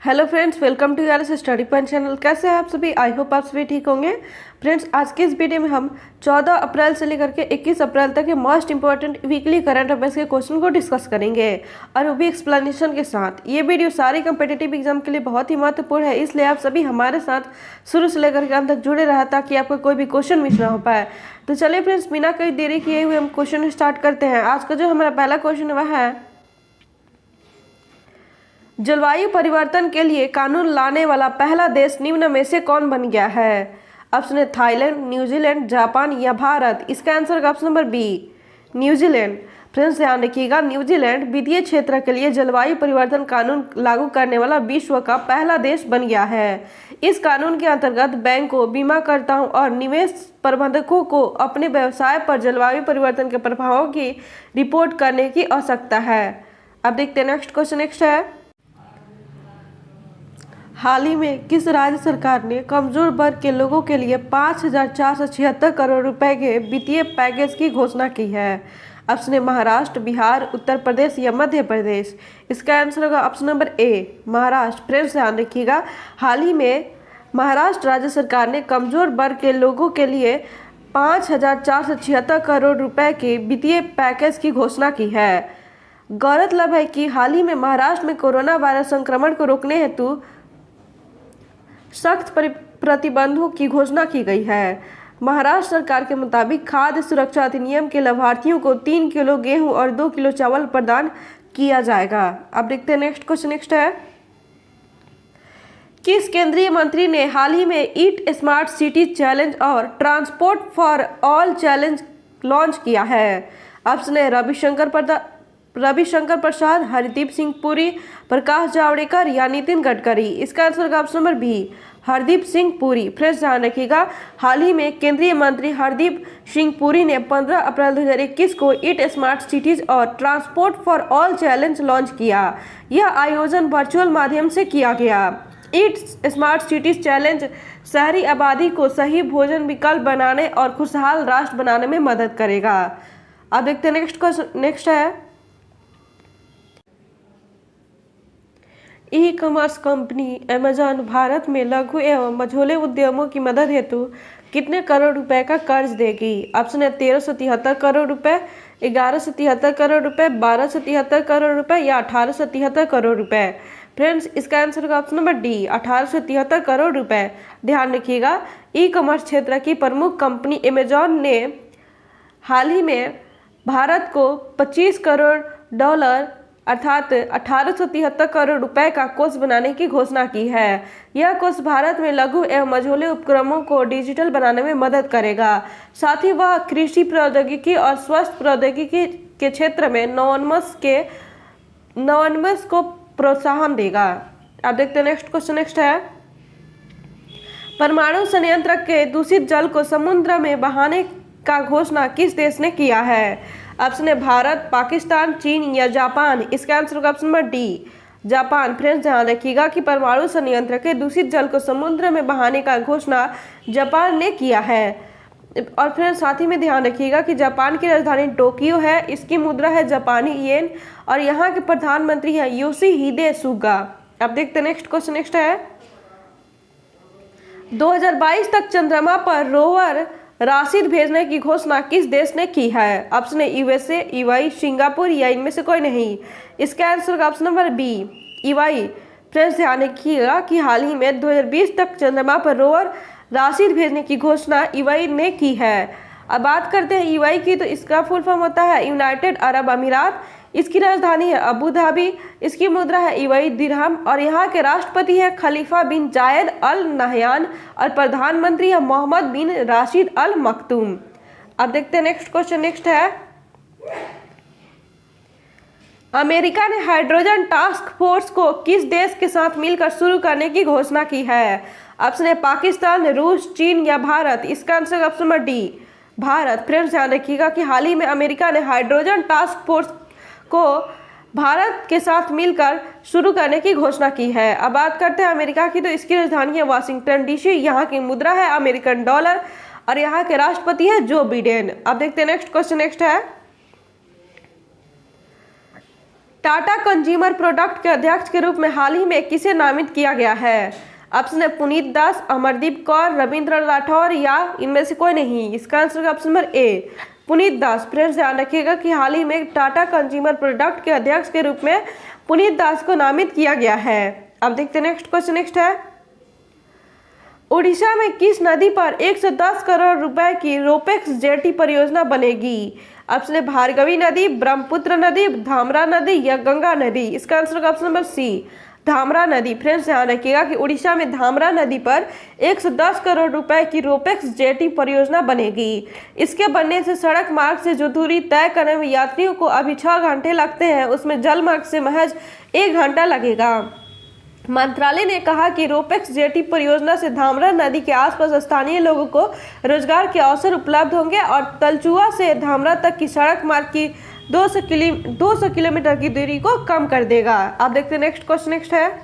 Hello friends, welcome to यार study point channel. कैसे हैं आप सभी? आई होप आप सभी ठीक होंगे। फ्रेंड्स, आज के इस वीडियो में हम 14 अप्रैल से लेकर के 21 अप्रैल तक के most important weekly current affairs के क्वेश्चन को डिस्कस करेंगे और वो भी एक्सप्लेनेशन के साथ। ये वीडियो सारी कंपिटेटिव एग्जाम के लिए बहुत ही महत्वपूर्ण है, इसलिए आप सभी हमारे साथ शुरू से लेकर के अंत तक जुड़े रहा ताकि आपका कोई भी क्वेश्चन मिस ना हो पाए। तो चलिए फ्रेंड्स, बिना कोई देरी किए हुए हम क्वेश्चन स्टार्ट करते हैं। आज का जो हमारा पहला क्वेश्चन वह है, जलवायु परिवर्तन के लिए कानून लाने वाला पहला देश निम्न में से कौन बन गया है? ऑप्शन है थाईलैंड, न्यूजीलैंड, जापान या भारत। इसका आंसर है option number B, New Zealand. Friends, ध्यान रखिएगा, न्यूजीलैंड वित्तीय क्षेत्र के लिए जलवायु परिवर्तन कानून लागू करने वाला विश्व का पहला देश बन गया है। इस कानून के अंतर्गत बैंकों, बीमाकर्ताओं और निवेश प्रबंधकों को अपने व्यवसाय पर जलवायु परिवर्तन के प्रभावों की रिपोर्ट करने की आवश्यकता है। अब देखते हैं नेक्स्ट क्वेश्चन। नेक्स्ट है, हाल ही में किस राज्य सरकार ने कमजोर वर्ग के लोगों के लिए 5,476 करोड़ रुपए के वित्तीय पैकेज की घोषणा की है? ऑप्शन है महाराष्ट्र, बिहार, उत्तर प्रदेश या मध्य प्रदेश। इसका आंसर होगा option number A, Maharashtra. Friends, ध्यान रखिएगा, हाल ही में महाराष्ट्र राज्य सरकार ने कमजोर वर्ग के लोगों के लिए 5,476 करोड़ रुपए के वित्तीय पैकेज की घोषणा की है। गौरतलब है कि हाल ही में महाराष्ट्र में कोरोना वायरस संक्रमण को रोकने हेतु सख्त प्रतिबंधों की घोषणा की गई है। महाराष्ट्र सरकार के मुताबिक खाद्य सुरक्षा अधिनियम के लाभार्थियों को 3 किलो गेहूं और 2 किलो चावल प्रदान किया जाएगा। अब देखते हैं नेक्स्ट क्वेश्चन। नेक्स्ट है, किस केंद्रीय मंत्री ने हाल ही में ईट स्मार्ट सिटी चैलेंज और transport for all challenge launch किया है? ऑप्शन है रविशंकर प्रसाद, हरदीप सिंह पुरी, प्रकाश जावड़ेकर या नितिन गडकरी। इसका आंसर है option number B, Hardeep Singh Puri. Friends, ध्यान रखिएगा, हाल ही में केंद्रीय मंत्री हरदीप सिंह पुरी ने 15 अप्रैल 2021 को ईट स्मार्ट सिटीज और transport for all challenge launch किया। यह आयोजन वर्चुअल माध्यम से किया गया। ईट स्मार्ट सिटीज चैलेंज शहरी आबादी को सही भोजन विकल्प बनाने और खुशहाल राष्ट्र बनाने में मदद करेगा। अब देखते हैं नेक्स्ट क्वेश्चन। नेक्स्ट है, e commerce company Amazon Bharat में लघु एवं मझोले उद्यमों की मदद हेतु कितने करोड़ रुपए का कर्ज देगी? ऑप्शन है 1373 करोड़ रुपए, 1173 करोड़ रुपए, 1273 करोड़ रुपए या 1873 करोड़ रुपए। फ्रेंड्स, इसका आंसर होगा ऑप्शन नंबर डी, 1873 करोड़ रुपए। ध्यान रखिएगा, ई कॉमर्स क्षेत्र की प्रमुख कंपनी अमेजॉन ने हाल ही में भारत को $25 करोड़ अर्थात 1873 करोड़ रुपए का कोष बनाने की घोषणा की है। यह कोष भारत में लघु एवं मझोले उपक्रमों को डिजिटल बनाने में मदद करेगा। साथ ही वह कृषि प्रौद्योगिकी और स्वास्थ्य प्रौद्योगिकी के क्षेत्र में नवोन्मेष को प्रोत्साहन देगा। अब देखते हैं नेक्स्ट क्वेश्चन। नेक्स्ट है, परमाणु संयंत्र के दूषित जल को समुद्र में बहाने का घोषणा किस देश ने किया है? ऑप्शन है भारत, पाकिस्तान, चीन या जापान। इसका आंसर होगा option number D, Japan. Friends, ध्यान रखिएगा कि परमाणु संयंत्र के दूषित जल को समुद्र में बहाने का घोषणा जापान ने किया है। और फ्रेंड्स, साथ ही में ध्यान रखिएगा कि जापान की राजधानी टोक्यो है, इसकी मुद्रा है जापानी येन और यहाँ के प्रधानमंत्री है योशिहिदे सुगा। अब देखते हैं नेक्स्ट क्वेश्चन। नेक्स्ट है, 2022 तक चंद्रमा पर रोवर राशिद भेजने की घोषणा किस देश ने की है? ऑप्शन है यूएसए, ईवाई, सिंगापुर या इनमें से कोई नहीं। इसका answer option number B, EY. Friends, ध्यान रखिएगा कि हाल ही में 2020 तक चंद्रमा पर रोवर राशिद भेजने की घोषणा ईवाई ने की है। अब बात करते हैं ईवाई की, तो इसका फुल फॉर्म होता है यूनाइटेड अरब अमीरात। इसकी राजधानी है अबू धाबी, इसकी मुद्रा है ईवाई दिरहम और यहाँ के राष्ट्रपति है खलीफा बिन जायद अल नहयान और प्रधानमंत्री है मोहम्मद बिन राशिद अल मखतूम। अब देखते हैं नेक्स्ट क्वेश्चन। नेक्स्ट है, अमेरिका ने हाइड्रोजन टास्क फोर्स को किस देश के साथ मिलकर शुरू करने की घोषणा की है? ऑप्शन है पाकिस्तान, रूस, चीन या भारत। इसका answer option number D, Bharat. Friends, ध्यान रखिएगा कि हाल ही में अमेरिका ने हाइड्रोजन टास्क फोर्स को भारत के साथ मिलकर शुरू करने की घोषणा की है। अब बात करते हैं अमेरिका की, तो इसकी राजधानी है वाशिंगटन डीसी, यहाँ की मुद्रा है अमेरिकन डॉलर और यहाँ के राष्ट्रपति है जो बिडेन। अब देखते हैं नेक्स्ट क्वेश्चन। नेक्स्ट है, टाटा कंज्यूमर प्रोडक्ट के अध्यक्ष के रूप में हाल ही में किसे नामित किया गया है? ऑप्शन है पुनीत दास, अमरदीप कौर, रविंद्र राठौर या इनमें से कोई नहीं। इसका आंसर होगा option number A, Puneet Das. Friends ध्यान रखिएगा कि हाल ही में टाटा कंज्यूमर प्रोडक्ट के अध्यक्ष के रूप में पुनीत दास को नामित किया गया है। अब देखते हैं नेक्स्ट क्वेश्चन। नेक्स्ट है, उड़ीसा में किस नदी पर 110 करोड़ रुपए की रोपेक्स जेटी परियोजना बनेगी? ऑप्शन है भार्गवी नदी, ब्रह्मपुत्र नदी, धामरा नदी या गंगा नदी। इसका आंसर होगा ऑप्शन नंबर सी, धामरा नदी। फ्रेंड्स ध्यान रखिएगा कि उड़ीसा में धामरा नदी पर 110 करोड़ रुपए की रोपेक्स जेटी परियोजना बनेगी। इसके बनने से सड़क मार्ग से जो दूरी तय करने में यात्रियों को अभी 6 घंटे लगते हैं, उसमें जल मार्ग से महज 1 घंटा लगेगा। मंत्रालय ने कहा कि रोपेक्स जेटी परियोजना से धामरा नदी के आसपास स्थानीय लोगों को रोजगार के अवसर उपलब्ध होंगे और तलचुआ से धामरा तक की सड़क मार्ग की 200 किलोमीटर की दूरी को कम कर देगा। आप देखते हैं नेक्स्ट क्वेश्चन। नेक्स्ट है,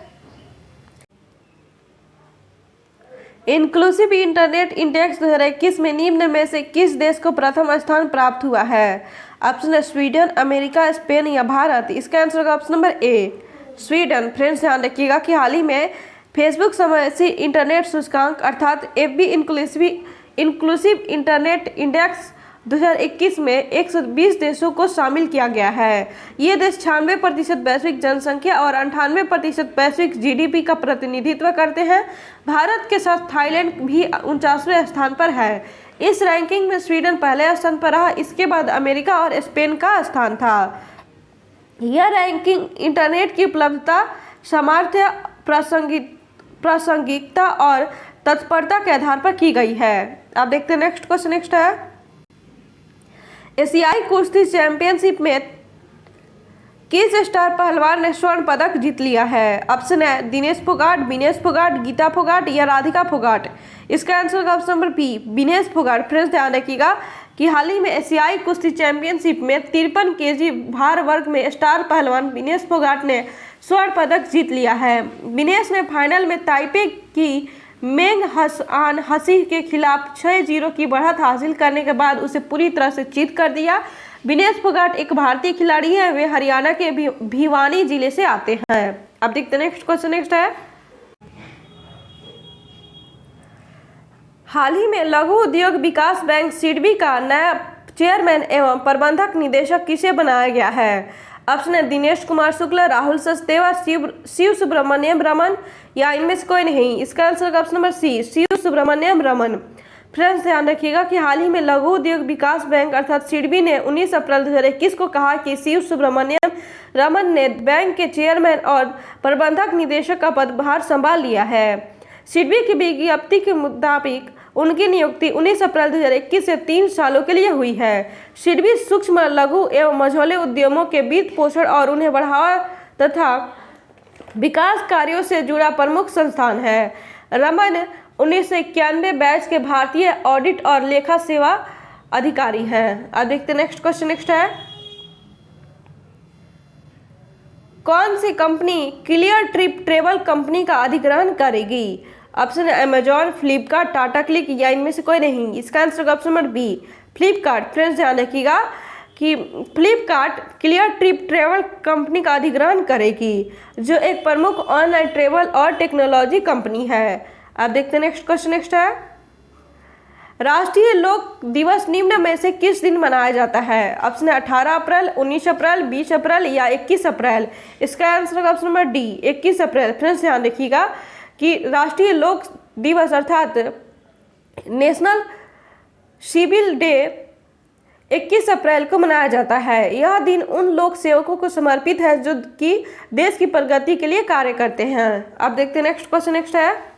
इंक्लूसिव इंटरनेट इंडेक्स 2021 में निम्न में से किस देश को प्रथम स्थान प्राप्त हुआ है? ऑप्शन है स्वीडन, अमेरिका, स्पेन या भारत। इसका आंसर होगा option number A, Sweden. Friends ध्यान रखिएगा कि हाल ही में फेसबुक समावेशी इंटरनेट सूचकांक अर्थात एफबी इंक्लूसिव इंटरनेट इंडेक्स 2021 में 120 देशों को शामिल किया गया है। ये देश 96% वैश्विक जनसंख्या और 98% वैश्विक जीडीपी का प्रतिनिधित्व करते हैं। भारत के साथ थाईलैंड भी 49वें स्थान पर है। इस रैंकिंग में स्वीडन पहले स्थान पर रहा, इसके बाद अमेरिका और स्पेन का स्थान था। यह रैंकिंग इंटरनेट की उपलब्धता, सामर्थ्य, प्रासंगिकता और तत्परता के आधार पर की गई है। आप देखते हैं नेक्स्ट क्वेश्चन। नेक्स्ट है, एशियाई कुश्ती चैंपियनशिप में किस स्टार पहलवान ने स्वर्ण पदक जीत लिया है? ऑप्शन है दिनेश फोगाट, विनेश फोगाट, गीता फोगाट या राधिका फोगाट। इसका आंसर होगा option number B, Vinesh Phogat. Friends ध्यान रखिएगा कि हाल ही में एशियाई कुश्ती चैंपियनशिप में 53 केजी भार वर्ग में स्टार पहलवान विनेश फोगाट ने स्वर्ण पदक जीत लिया है। विनेश ने फाइनल में ताइपे की मेंग हसान हसी के खिलाफ 6-0 की बढ़त हासिल करने के बाद उसे पूरी तरह से चीत कर दिया। विनेश फोगाट एक भारतीय खिलाड़ी है, वे हरियाणा के भिवानी जिले से आते हैं। अब देखते हैं नेक्स्ट क्वेश्चन। नेक्स्ट है, हाल ही में लघु उद्योग विकास बैंक सिडबी का नया चेयरमैन एवं प्रबंधक निदेशक किसे बनाया गया है? ऑप्शन है दिनेश कुमार शुक्ला, राहुल सचदेवा, शिव सुब्रमण्यम रमन या इनमें से कोई नहीं। इसका answer option number C, Shiv Subramaniam Raman. Friends ध्यान रखिएगा कि हाल ही में लघु उद्योग विकास बैंक अर्थात सिडबी ने 19 अप्रैल 2021 को कहा कि शिव सुब्रमण्यम रमन ने बैंक के चेयरमैन और प्रबंधक निदेशक का पदभार संभाल लिया है। सिडबी की विज्ञप्ति के मुताबिक उनकी नियुक्ति 19 अप्रैल 2021 से 3 सालों के लिए हुई है। सिडबी सूक्ष्म, लघु एवं मझोले उद्यमों के वित्त पोषण और उन्हें बढ़ावा तथा विकास कार्यों से जुड़ा प्रमुख संस्थान है। रमन 1991 बैच के भारतीय ऑडिट और लेखा सेवा अधिकारी हैं। अब देखते हैं नेक्स्ट क्वेश्चन। नेक्स्ट है, कौन सी company Cleartrip travel company का अधिग्रहण करेगी? ऑप्शन है अमेजॉन, फ्लिपकार्ट, टाटा क्लिक या इनमें से कोई नहीं। इसका answer option number B, Flipkart. Friends ध्यान रखिएगा कि Flipkart Cleartrip travel company का अधिग्रहण करेगी, जो एक प्रमुख ऑनलाइन ट्रेवल और टेक्नोलॉजी कंपनी है। अब देखते हैं नेक्स्ट क्वेश्चन। नेक्स्ट है, राष्ट्रीय लोक दिवस निम्न में से किस दिन मनाया जाता है? ऑप्शन है 18 अप्रैल, 19 अप्रैल, 20 अप्रैल या 21 अप्रैल। इसका आंसर ऑप्शन नंबर डी, 21 अप्रैल। फ्रेंड्स ध्यान रखिएगा कि राष्ट्रीय लोक दिवस अर्थात नेशनल सिविल डे 21 अप्रैल को मनाया जाता है। यह दिन उन लोक सेवकों को समर्पित है जो कि देश की प्रगति के लिए कार्य करते हैं। अब देखते हैं नेक्स्ट क्वेश्चन। नेक्स्ट है,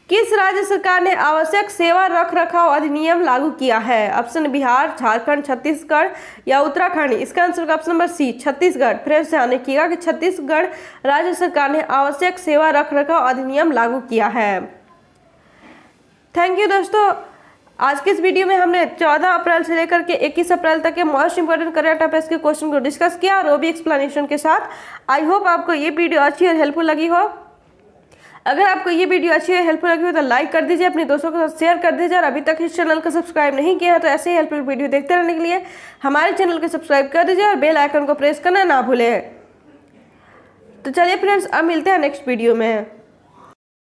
किस राज्य सरकार ने आवश्यक सेवा रख रखाव अधिनियम लागू किया है? ऑप्शन बिहार, झारखंड, छत्तीसगढ़ या उत्तराखंड। इसका answer option number C, Chhattisgarh. Friends ध्यान रखिएगा कि छत्तीसगढ़ राज्य सरकार ने आवश्यक सेवा रख रखाव अधिनियम लागू किया है। थैंक यू दोस्तों। आज के इस वीडियो में हमने 14 अप्रैल से लेकर के 21 अप्रैल तक के मोस्ट इंपोर्टेंट करंट अफेयर्स के क्वेश्चन को डिस्कस किया और वो भी एक्सप्लेनेशन के साथ। आई होप आपको ये वीडियो अच्छी और हेल्पफुल लगी हो। अगर आपको ये वीडियो अच्छी है, हेल्पफुल लगी हो तो लाइक कर दीजिए, अपने दोस्तों के साथ शेयर कर दीजिए। और अभी तक इस चैनल को सब्सक्राइब नहीं किया है तो ऐसे ही हेल्पफुल वीडियो देखते रहने के लिए हमारे चैनल को सब्सक्राइब कर दीजिए और बेल आइकन को प्रेस करना ना भूलें। तो चलिए फ्रेंड्स, अब मिलते हैं नेक्स्ट वीडियो में।